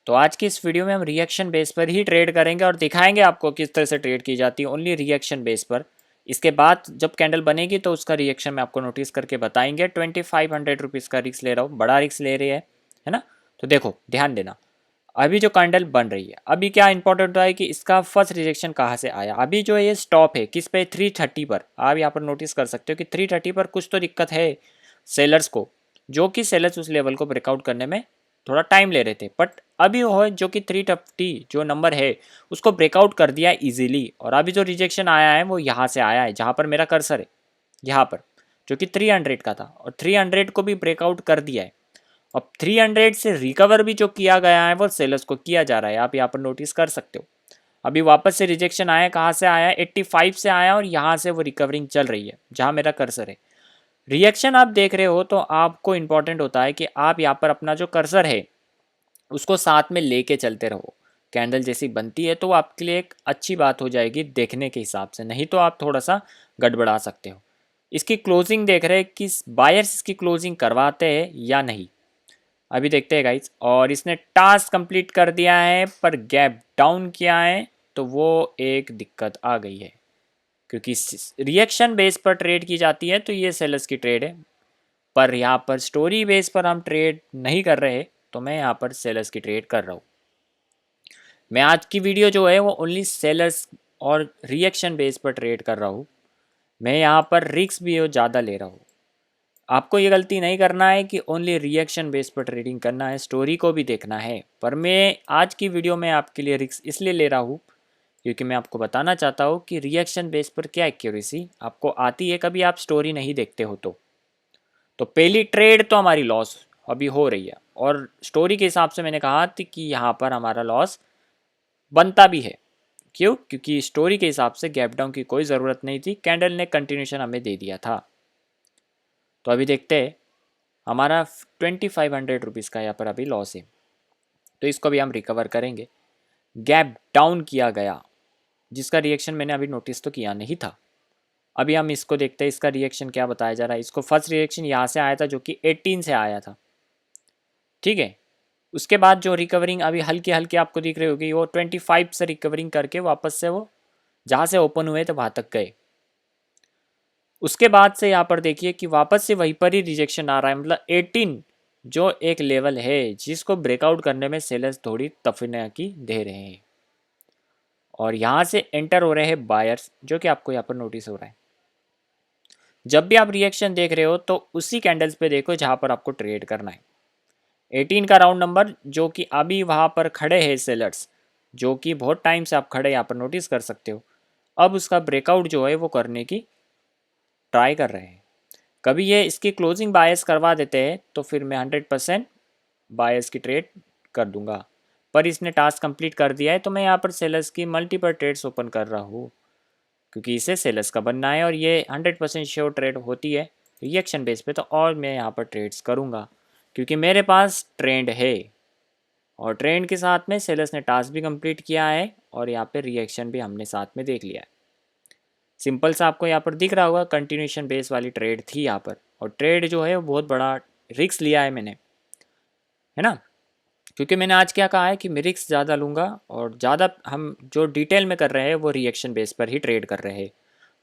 तो आज की इस वीडियो में हम रिएक्शन बेस पर ही ट्रेड करेंगे और दिखाएंगे आपको किस तरह से ट्रेड की जाती है ओनली रिएक्शन बेस पर। इसके बाद जब कैंडल बनेगी तो उसका रिएक्शन में आपको नोटिस करके बताएंगे। 2500 रुपीज़ का रिस्क ले रहा हूँ, बड़ा रिस्क ले रही है ना। तो देखो ध्यान देना, अभी जो कैंडल बन रही है, अभी क्या इंपॉर्टेंट होता है कि इसका फर्स्ट रिजेक्शन कहाँ से आया। अभी जो ये स्टॉप है किस पे, 330 पर। आप यहाँ पर नोटिस कर सकते हो कि 330 पर कुछ तो दिक्कत है सेलर्स को, जो कि सेलर्स उस लेवल को ब्रेकआउट करने में थोड़ा टाइम ले रहे थे। बट अभी हो जो कि 330 जो नंबर है उसको ब्रेकआउट कर दिया इजीली। और अभी जो रिजेक्शन आया है वो यहाँ से आया है, जहाँ पर मेरा कर्सर है, यहाँ पर, जो कि 300 का था, और 300 को भी ब्रेकआउट कर दिया है। अब 300 से रिकवर भी जो किया गया है वो सेलर्स को किया जा रहा है, आप यहाँ पर नोटिस कर सकते हो। अभी वापस से रिजेक्शन आया, कहाँ से आया, 85 से आया, और यहाँ से वो रिकवरिंग चल रही है जहाँ मेरा कर्सर है। रिएक्शन आप देख रहे हो तो आपको इंपॉर्टेंट होता है कि आप यहाँ पर अपना जो कर्सर है उसको साथ में लेके चलते रहो। कैंडल जैसी बनती है तो आपके लिए एक अच्छी बात हो जाएगी देखने के हिसाब से, नहीं तो आप थोड़ा सा गड़बड़ा सकते हो। इसकी क्लोजिंग देख रहे हैं कि बायर्स इसकी क्लोजिंग करवाते हैं या नहीं, अभी देखते हैं गाइज। और इसने टास्क कंप्लीट कर दिया है पर गैप डाउन किया है, तो वो एक दिक्कत आ गई है, क्योंकि रिएक्शन बेस पर ट्रेड की जाती है तो ये सेलर्स की ट्रेड है। पर यहाँ पर स्टोरी बेस पर हम ट्रेड नहीं कर रहे, तो मैं यहाँ पर सेलर्स की ट्रेड कर रहा हूँ। मैं आज की वीडियो जो है वो ओनली सेलर्स और रिएक्शन बेस पर ट्रेड कर रहा हूँ। मैं यहाँ पर रिस्क भी ज़्यादा ले रहा हूँ। आपको ये गलती नहीं करना है कि ओनली रिएक्शन बेस पर ट्रेडिंग करना है, स्टोरी को भी देखना है। पर मैं आज की वीडियो में आपके लिए रिस्क इसलिए ले रहा हूँ क्योंकि मैं आपको बताना चाहता हूँ कि रिएक्शन बेस पर क्या एक्यूरेसी आपको आती है, कभी आप स्टोरी नहीं देखते हो तो पहली ट्रेड तो हमारी लॉस अभी हो रही है, और स्टोरी के हिसाब से मैंने कहा थी कि यहाँ पर हमारा लॉस बनता भी है। क्यों? क्योंकि स्टोरी के हिसाब से गैप डाउन की कोई ज़रूरत नहीं थी, कैंडल ने कंटिन्यूशन हमें दे दिया था। तो अभी देखते हैं, हमारा 2500 रुपीज़ का यहाँ पर अभी लॉस है, तो इसको भी हम रिकवर करेंगे। गैप डाउन किया गया, जिसका रिएक्शन मैंने अभी नोटिस तो किया नहीं था। अभी हम इसको देखते हैं, इसका रिएक्शन क्या बताया जा रहा है। इसको फर्स्ट रिएक्शन यहाँ से आया था जो कि 18 से आया था, ठीक है। उसके बाद जो रिकवरिंग अभी हल्की हल्की आपको दिख रही होगी, वो 25 से रिकवरिंग करके वापस से वो जहाँ से ओपन हुए थे वहाँ तक गए। उसके बाद से यहाँ पर देखिए कि वापस से वहीं पर ही रिजेक्शन आ रहा है, मतलब 18 जो एक लेवल है जिसको ब्रेकआउट करने में सेलर्स थोड़ी तफरीकी दे रहे हैं। और यहाँ से एंटर हो रहे हैं बायर्स, जो कि आपको यहाँ पर नोटिस हो रहा है। जब भी आप रिएक्शन देख रहे हो तो उसी कैंडल्स पे देखो जहाँ पर आपको ट्रेड करना है। 18 का राउंड नंबर जो कि अभी वहाँ पर खड़े हैं सेलर्स, जो कि बहुत टाइम से आप खड़े यहाँ पर नोटिस कर सकते हो। अब उसका ब्रेकआउट जो है वो करने की ट्राई कर रहे हैं। कभी ये इसकी क्लोजिंग बायस करवा देते हैं तो फिर मैं 100% बायस की ट्रेड कर दूंगा। पर इसने टास्क कंप्लीट कर दिया है तो मैं यहाँ पर सेलर्स की मल्टीपल ट्रेड्स ओपन कर रहा हूँ, क्योंकि इसे सेलर्स का बनना है और ये 100% श्योर ट्रेड होती है रिएक्शन बेस पे। तो और मैं यहाँ पर ट्रेड्स करूँगा क्योंकि मेरे पास ट्रेंड है, और ट्रेंड के साथ में सेलर्स ने टास्क भी कंप्लीट किया है और यहाँ पे रिएक्शन भी हमने साथ में देख लिया है। सिंपल सा आपको यहाँ पर दिख रहा होगा, कंटिन्यूशन बेस वाली ट्रेड थी यहाँ पर, और ट्रेड जो है वो बहुत बड़ा रिस्क लिया है मैंने, है ना। क्योंकि मैंने आज क्या कहा है कि मैं रिस्क ज़्यादा लूँगा, और ज़्यादा हम जो डिटेल में कर रहे हैं वो रिएक्शन बेस पर ही ट्रेड कर रहे हैं।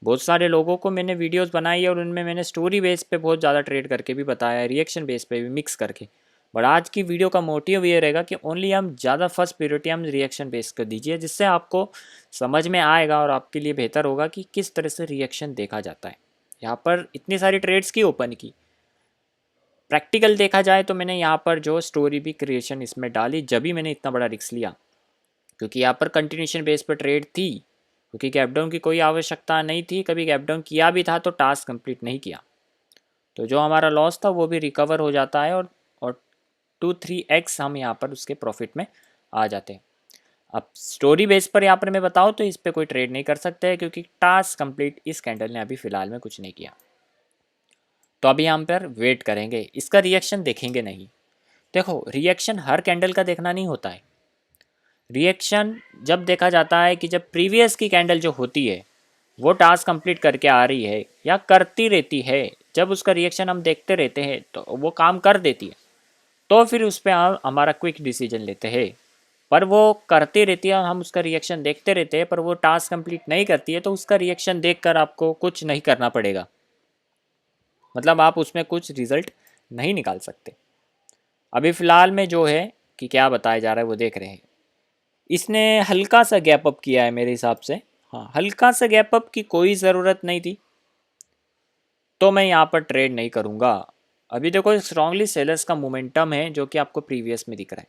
बहुत सारे लोगों को मैंने वीडियोस बनाई है और उनमें मैंने स्टोरी बेस पे बहुत ज़्यादा ट्रेड करके भी बताया है, रिएक्शन बेस पे भी मिक्स करके। बट आज की वीडियो का मोटिव ये रहेगा कि ओनली हम ज़्यादा फर्स्ट प्योरिटी हम रिएक्शन बेस कर दीजिए, जिससे आपको समझ में आएगा और आपके लिए बेहतर होगा कि किस तरह से रिएक्शन देखा जाता है। यहाँ पर इतनी सारी ट्रेड्स की ओपन की, प्रैक्टिकल देखा जाए तो मैंने यहाँ पर जो स्टोरी भी क्रिएशन इसमें डाली, जब भी मैंने इतना बड़ा रिस्क लिया, क्योंकि यहाँ पर कंटिन्यूशन बेस पर ट्रेड थी, क्योंकि गैपडाउन की कोई आवश्यकता नहीं थी। कभी गैपडाउन किया भी था तो टास्क कंप्लीट नहीं किया, तो जो हमारा लॉस था वो भी रिकवर हो जाता है, और 2-3x हम यहाँ पर उसके प्रॉफिट में आ जाते हैं। अब स्टोरी बेस पर यहाँ पर मैं बताऊँ तो इस पर कोई ट्रेड नहीं कर सकते हैं, क्योंकि टास्क कंप्लीट इस कैंडल ने अभी फ़िलहाल में कुछ नहीं किया। तो अभी हम पर वेट करेंगे, इसका रिएक्शन देखेंगे नहीं। देखो रिएक्शन हर कैंडल का देखना नहीं होता है। रिएक्शन जब देखा जाता है कि जब प्रीवियस की कैंडल जो होती है वो टास्क कंप्लीट करके आ रही है या करती रहती है, जब उसका रिएक्शन हम देखते रहते हैं तो वो काम कर देती है, तो फिर उस पर हम हमारा क्विक डिसीजन लेते हैं। पर वो करती रहती है, हम उसका रिएक्शन देखते रहते हैं, पर वो टास्क कंप्लीट नहीं करती है, तो उसका रिएक्शन देखकर आपको कुछ नहीं करना पड़ेगा, मतलब आप उसमें कुछ रिजल्ट नहीं निकाल सकते। अभी फ़िलहाल में जो है कि क्या बताया जा रहा है वो देख रहे हैं। इसने हल्का सा गैप अप किया है मेरे हिसाब से। हाँ, हल्का सा गैप अप की कोई ज़रूरत नहीं थी, तो मैं यहाँ पर ट्रेड नहीं करूँगा। अभी देखो स्ट्रांगली सेलर्स का मोमेंटम है जो कि आपको प्रीवियस में दिख रहा है,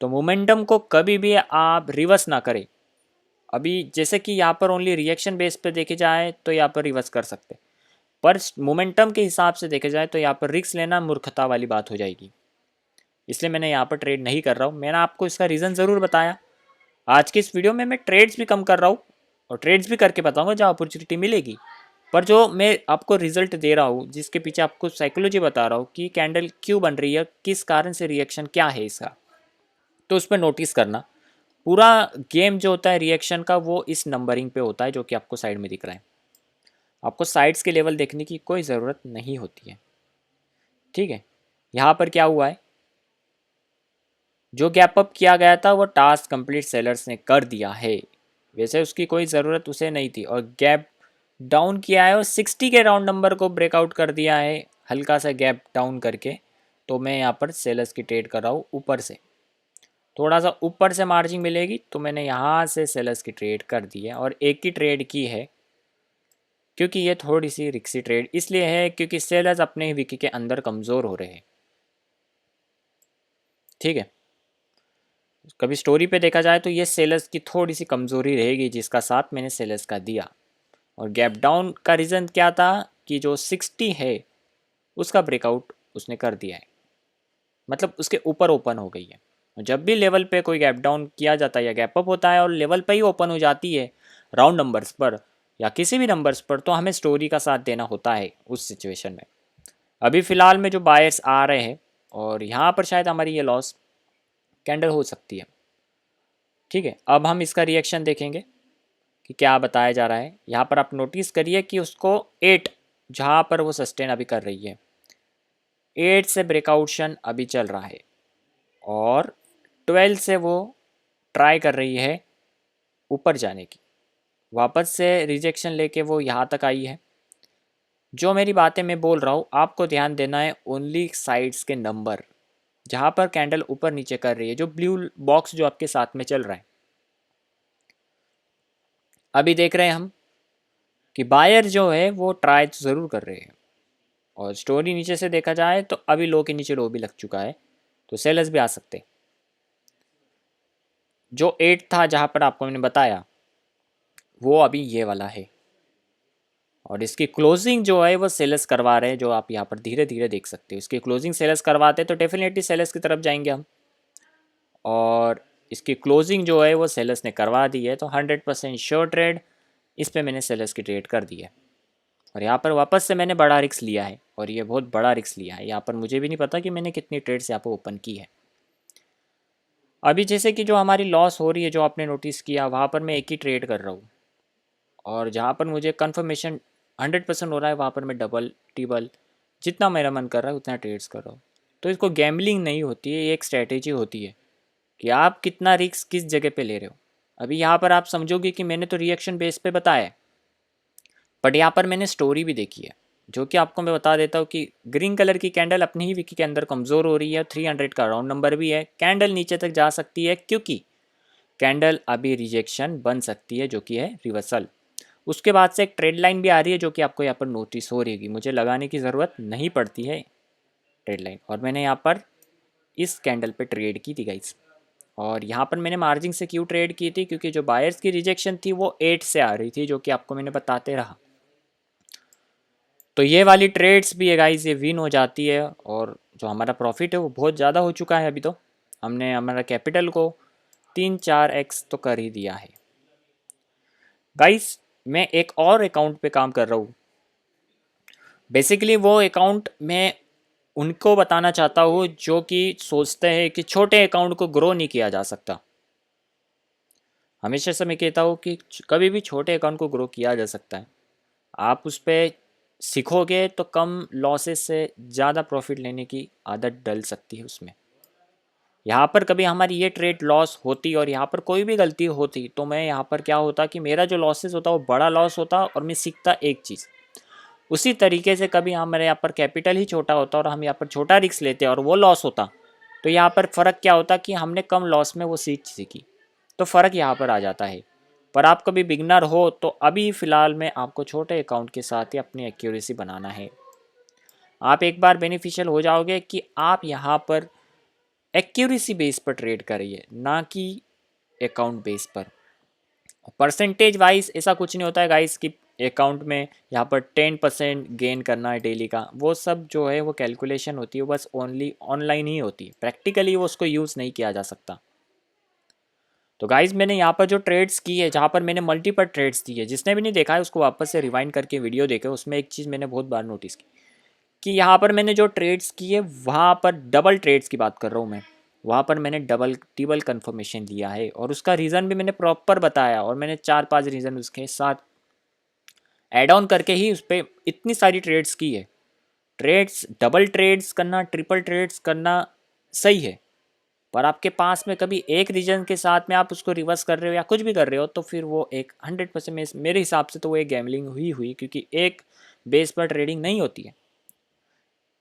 तो मोमेंटम को कभी भी आप रिवर्स ना करें। अभी जैसे कि यहाँ पर ओनली रिएक्शन बेस पे देखे जाए तो यहाँ पर रिवर्स कर सकते, पर मोमेंटम के हिसाब से देखे जाए तो यहाँ पर रिस्क लेना मूर्खता वाली बात हो जाएगी, इसलिए मैंने यहाँ पर ट्रेड नहीं कर रहा हूँ। मैंने आपको इसका रीज़न ज़रूर बताया। आज की इस वीडियो में मैं ट्रेड्स भी कम कर रहा हूँ और ट्रेड्स भी करके बताऊँगा जहाँ अपॉर्चुनिटी मिलेगी, पर जो मैं आपको रिजल्ट दे रहा हूँ, जिसके पीछे आपको साइकोलॉजी बता रहा हूँ कि कैंडल क्यों बन रही है, किस कारण से रिएक्शन क्या है इसका, तो उस पर नोटिस करना। पूरा गेम जो होता है रिएक्शन का वो इस नंबरिंग पे होता है जो कि आपको साइड में दिख रहा है। आपको साइड्स के लेवल देखने की कोई ज़रूरत नहीं होती है, ठीक है। यहाँ पर क्या हुआ है, जो गैप अप किया गया था वो टास्क कंप्लीट सेलर्स ने कर दिया है, वैसे उसकी कोई ज़रूरत उसे नहीं थी, और गैप डाउन किया है और 60 के राउंड नंबर को ब्रेकआउट कर दिया है हल्का सा गैप डाउन करके। तो मैं यहाँ पर सेलर्स की ट्रेड कर रहा हूँ ऊपर से, थोड़ा सा ऊपर से मार्जिन मिलेगी, तो मैंने यहाँ से सेलर्स की ट्रेड कर दी है और एक ही ट्रेड की है, क्योंकि ये थोड़ी सी रिक्सी ट्रेड इसलिए है क्योंकि सेलर्स अपने विकी के अंदर कमज़ोर हो रहे हैं, ठीक है। कभी स्टोरी पे देखा जाए तो ये सेलर्स की थोड़ी सी कमज़ोरी रहेगी, जिसका साथ मैंने सेलर्स का दिया। और गैप डाउन का रीज़न क्या था कि जो 60 है उसका ब्रेकआउट उसने कर दिया है, मतलब उसके ऊपर ओपन हो गई है। जब भी लेवल पे कोई गैप डाउन किया जाता है या गैप अप होता है और लेवल पे ही ओपन हो जाती है राउंड नंबर्स पर या किसी भी नंबर्स पर, तो हमें स्टोरी का साथ देना होता है उस सिचुएशन में। अभी फ़िलहाल में जो बायर्स आ रहे हैं और यहाँ पर शायद हमारी ये लॉस कैंडल हो सकती है, ठीक है। अब हम इसका रिएक्शन देखेंगे कि क्या बताया जा रहा है। यहाँ पर आप नोटिस करिए कि उसको 8 जहाँ पर वो सस्टेन अभी कर रही है, 8 से ब्रेकआउटशन अभी चल रहा है और 12 से वो ट्राई कर रही है ऊपर जाने की, वापस से रिजेक्शन लेके वो यहाँ तक आई है। जो मेरी बातें मैं बोल रहा हूँ आपको ध्यान देना है ओनली साइड्स के नंबर, जहाँ पर कैंडल ऊपर नीचे कर रही है, जो ब्लू बॉक्स जो आपके साथ में चल रहा है। अभी देख रहे हैं हम कि बायर जो है वो ट्राई ज़रूर कर रहे हैं, और स्टोरी नीचे से देखा जाए तो अभी लो के नीचे लो भी लग चुका है, तो सेलर्स भी आ सकते। जो 8 था जहाँ पर आपको मैंने बताया वो अभी ये वाला है, और इसकी क्लोजिंग जो है वो सेलर्स करवा रहे हैं, जो आप यहाँ पर धीरे धीरे देख सकते हो। इसकी क्लोजिंग सेलर्स करवाते तो डेफिनेटली सेलर्स की तरफ जाएंगे हम, और इसकी क्लोजिंग जो है वो सेलर्स ने करवा दी है, तो 100% श्योर ट्रेड इस पे मैंने सेलर्स की ट्रेड कर दी है। और यहाँ पर वापस से मैंने बड़ा रिस्क लिया है, और ये बहुत बड़ा रिस्क लिया है। यहाँ पर मुझे भी नहीं पता कि मैंने कितनी ट्रेड्स यहाँ पर ओपन की है। अभी जैसे कि जो हमारी लॉस हो रही है, जो आपने नोटिस किया, वहाँ पर मैं एक ही ट्रेड कर रहा हूँ, और जहाँ पर मुझे कन्फर्मेशन 100% हो रहा है वहाँ पर मैं डबल टिबल जितना मेरा मन कर रहा है उतना ट्रेड्स कर रहा हूँ। तो इसको गैम्बलिंग नहीं होती है, ये एक स्ट्रैटेजी होती है कि आप कितना रिस्क किस जगह पे ले रहे हो। अभी यहाँ पर आप समझोगे कि मैंने तो रिएक्शन बेस पे बताया है, बट यहाँ पर मैंने स्टोरी भी देखी है, जो कि आपको मैं बता देता हूँ कि ग्रीन कलर की कैंडल अपनी ही विकी के अंदर कमज़ोर हो रही है, 300 का राउंड नंबर भी है, कैंडल नीचे तक जा सकती है क्योंकि कैंडल अभी रिजेक्शन बन सकती है जो कि है रिवर्सल। उसके बाद से एक ट्रेड लाइन भी आ रही है जो कि आपको यहाँ पर नोटिस हो रही है, मुझे लगाने की ज़रूरत नहीं पड़ती है ट्रेड लाइन, और मैंने यहाँ पर इस कैंडल पे ट्रेड की थी गाइस। और यहाँ पर मैंने मार्जिन से क्यों ट्रेड की थी, क्योंकि जो बायर्स की रिजेक्शन थी वो 8 से आ रही थी, जो कि आपको मैंने बताते रहा। तो ये वाली ट्रेड्स भी है गाइस, ये विन हो जाती है, और जो हमारा प्रॉफिट है वो बहुत ज़्यादा हो चुका है। अभी तो हमने हमारा कैपिटल को 3-4x तो कर ही दिया है गाइस। मैं एक और अकाउंट पे काम कर रहा हूँ, बेसिकली वो अकाउंट मैं उनको बताना चाहता हूँ जो कि सोचते हैं कि छोटे अकाउंट को ग्रो नहीं किया जा सकता। हमेशा से मैं कहता हूँ कि कभी भी छोटे अकाउंट को ग्रो किया जा सकता है। आप उस पर सीखोगे तो कम लॉसेस से ज़्यादा प्रॉफिट लेने की आदत डल सकती है उसमें। यहाँ पर कभी हमारी ये ट्रेड लॉस होती और यहाँ पर कोई भी गलती होती तो मैं यहाँ पर क्या होता कि मेरा जो लॉसेस होता वो बड़ा लॉस होता और मैं सीखता एक चीज़। उसी तरीके से कभी हमारे यहाँ पर कैपिटल ही छोटा होता और हम यहाँ पर छोटा रिस्क लेते और वो लॉस होता, तो यहाँ पर फ़र्क क्या होता कि हमने कम लॉस में वो सीख सीखी, तो फ़र्क यहाँ पर आ जाता है। पर आप कभी बिगनर हो तो अभी फ़िलहाल में आपको छोटे अकाउंट के साथ ही अपनी एक्यूरेसी बनाना है। आप एक बार बेनिफिशियल हो जाओगे कि आप यहाँ पर एक्यूरेसी बेस पर ट्रेड करिए, ना कि अकाउंट बेस पर। परसेंटेज वाइज ऐसा कुछ नहीं होता है गाइस कि अकाउंट में यहाँ पर 10% गेन करना है डेली का, वो सब जो है वो कैलकुलेशन होती है, वो बस ओनली ऑनलाइन ही होती है, प्रैक्टिकली वो उसको यूज़ नहीं किया जा सकता। तो गाइज मैंने यहाँ पर जो ट्रेड्स की है, जहाँ पर मैंने मल्टीपल ट्रेड्स दी है, जिसने भी नहीं देखा है उसको वापस से रिवाइंड करके वीडियो देखे, उसमें एक चीज़ मैंने बहुत बार नोटिस की कि यहाँ पर मैंने जो ट्रेड्स की है वहाँ पर डबल ट्रेड्स की बात कर रहा हूँ मैं, वहाँ पर मैंने डबल ट्रिपल कन्फर्मेशन लिया है और उसका रीज़न भी मैंने प्रॉपर बताया और मैंने 4-5 रीज़न उसके साथ ऐड ऑन करके ही उस पर इतनी सारी ट्रेड्स की है। ट्रेड्स डबल ट्रेड्स करना, ट्रिपल ट्रेड्स करना सही है, पर आपके पास में कभी एक रीजन के साथ में आप उसको रिवर्स कर रहे हो या कुछ भी कर रहे हो तो फिर वो एक 100% मेरे हिसाब से तो वो एक गैमलिंग हुई क्योंकि एक बेस पर ट्रेडिंग नहीं होती है।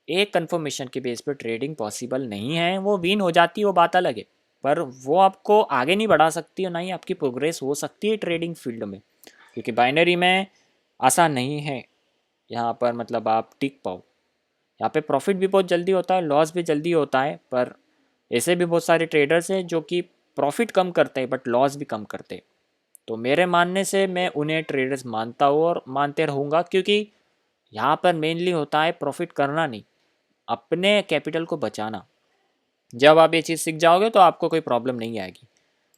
एक कंफर्मेशन के बेस पर ट्रेडिंग पॉसिबल नहीं है, वो विन हो जाती है वो बात अलग है, पर वो आपको आगे नहीं बढ़ा सकती और ना ही आपकी प्रोग्रेस हो सकती है ट्रेडिंग फील्ड में, क्योंकि बाइनरी में आसान नहीं है यहाँ पर मतलब आप टिक पाओ। यहाँ पे प्रॉफिट भी बहुत जल्दी होता है, लॉस भी जल्दी होता है, पर ऐसे भी बहुत सारे ट्रेडर्स हैं जो कि प्रॉफिट कम करते हैं बट लॉस भी कम करते हैं। तो मेरे मानने से मैं उन्हें ट्रेडर्स मानता हूँ और मानते रहूँगा, क्योंकि यहाँ पर मेनली होता है प्रॉफिट करना नहीं, अपने कैपिटल को बचाना। जब आप ये चीज़ सीख जाओगे तो आपको कोई प्रॉब्लम नहीं आएगी।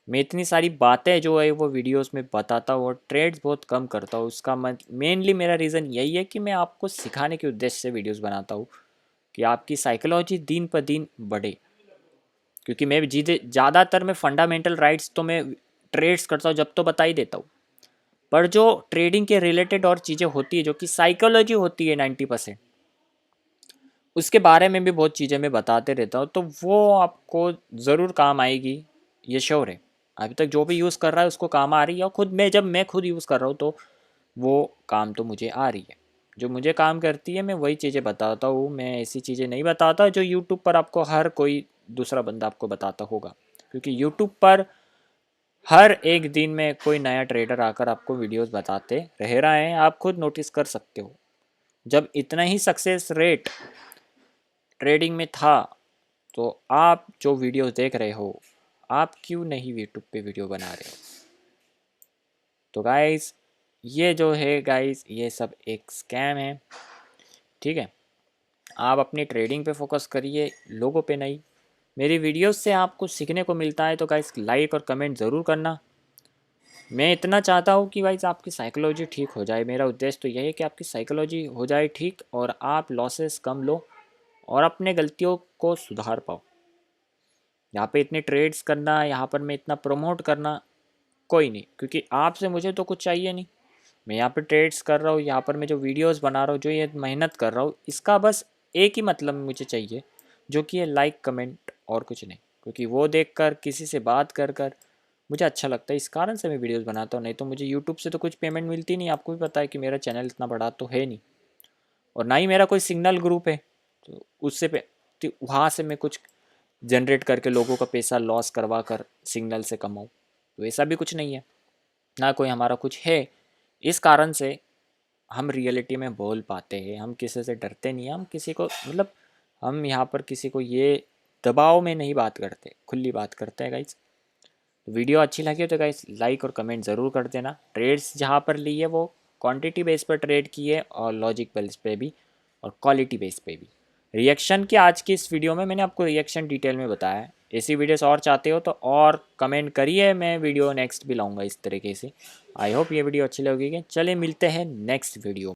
मैं इतनी सारी बातें जो है वो वीडियोस में बताता हूँ और ट्रेड्स बहुत कम करता हूँ, उसका मेनली मेरा रीज़न यही है कि मैं आपको सिखाने के उद्देश्य से वीडियोस बनाता हूँ कि आपकी साइकोलॉजी दिन पर दिन बढ़े। क्योंकि मैं जीते ज़्यादातर मैं फंडामेंटल राइट्स तो मैं ट्रेड्स करता हूँ जब तो बता ही देता हूँ, पर जो ट्रेडिंग के रिलेटेड और चीज़ें होती है जो कि साइकोलॉजी होती है 90%, उसके बारे में भी बहुत चीज़ें मैं बताते रहता हूँ, तो वो आपको ज़रूर काम आएगी, ये श्योर है। अभी तक जो भी यूज़ कर रहा है उसको काम आ रही है और खुद मैं जब मैं खुद यूज़ कर रहा हूँ तो वो काम तो मुझे आ रही है। जो मुझे काम करती है मैं वही चीज़ें बताता हूँ, मैं ऐसी चीज़ें नहीं बताता जो यूट्यूब पर आपको हर कोई दूसरा बंदा आपको बताता होगा, क्योंकि यूट्यूब पर हर एक दिन में कोई नया ट्रेडर आकर आपको वीडियोस बताते रह रहे हैं, आप खुद नोटिस कर सकते हो। जब इतना ही सक्सेस रेट ट्रेडिंग में था तो आप जो वीडियोस देख रहे हो, आप क्यों नहीं यूट्यूब पे वीडियो बना रहे हो? तो गाइस ये जो है गाइस ये सब एक स्कैम है, ठीक है। आप अपनी ट्रेडिंग पे फोकस करिए, लोगों पे नहीं। मेरी वीडियोस से आपको सीखने को मिलता है तो गाइस लाइक और कमेंट ज़रूर करना। मैं इतना चाहता हूँ कि गाइस आपकी साइकोलॉजी ठीक हो जाए, मेरा उद्देश्य तो यही है कि आपकी साइकोलॉजी हो जाए ठीक और आप लॉसेस कम लो और अपने गलतियों को सुधार पाओ। यहाँ पे इतने ट्रेड्स करना, यहाँ पर मैं इतना प्रमोट करना कोई नहीं, क्योंकि आपसे मुझे तो कुछ चाहिए नहीं। मैं यहाँ पे ट्रेड्स कर रहा हूँ, यहाँ पर मैं जो वीडियोस बना रहा हूँ, जो ये मेहनत कर रहा हूँ, इसका बस एक ही मतलब मुझे चाहिए, जो कि है लाइक कमेंट और कुछ नहीं। क्योंकि वो देख कर किसी से बात कर कर मुझे अच्छा लगता है, इस कारण से मैं वीडियोस बनाता हूँ। नहीं तो मुझे यूट्यूब से तो कुछ पेमेंट मिलती नहीं, आपको भी पता है कि मेरा चैनल इतना बड़ा तो है नहीं और ना ही मेरा कोई सिग्नल ग्रुप है, तो उससे तो वहाँ से मैं कुछ जनरेट करके लोगों का पैसा लॉस करवा कर सिग्नल से कमाऊँ, तो ऐसा भी कुछ नहीं है, ना कोई हमारा कुछ है। इस कारण से हम रियलिटी में बोल पाते हैं, हम किसी से डरते नहीं हैं, हम किसी को मतलब हम यहाँ पर किसी को ये दबाव में नहीं बात करते, खुली बात करते हैं गाइज। वीडियो अच्छी लगी तो गाइज लाइक और कमेंट ज़रूर कर देना। ट्रेड्स जहाँ पर ली है वो क्वांटिटी बेस पर ट्रेड की है और लॉजिक बेस पे भी और क्वालिटी बेस पे भी। रिएक्शन की आज की इस वीडियो में मैंने आपको रिएक्शन डिटेल में बताया है। ऐसी वीडियोस और चाहते हो तो और कमेंट करिए, मैं वीडियो नेक्स्ट भी लाऊंगा इस तरीके से। आई होप ये वीडियो अच्छी लगेगी। चलिए मिलते हैं नेक्स्ट वीडियो।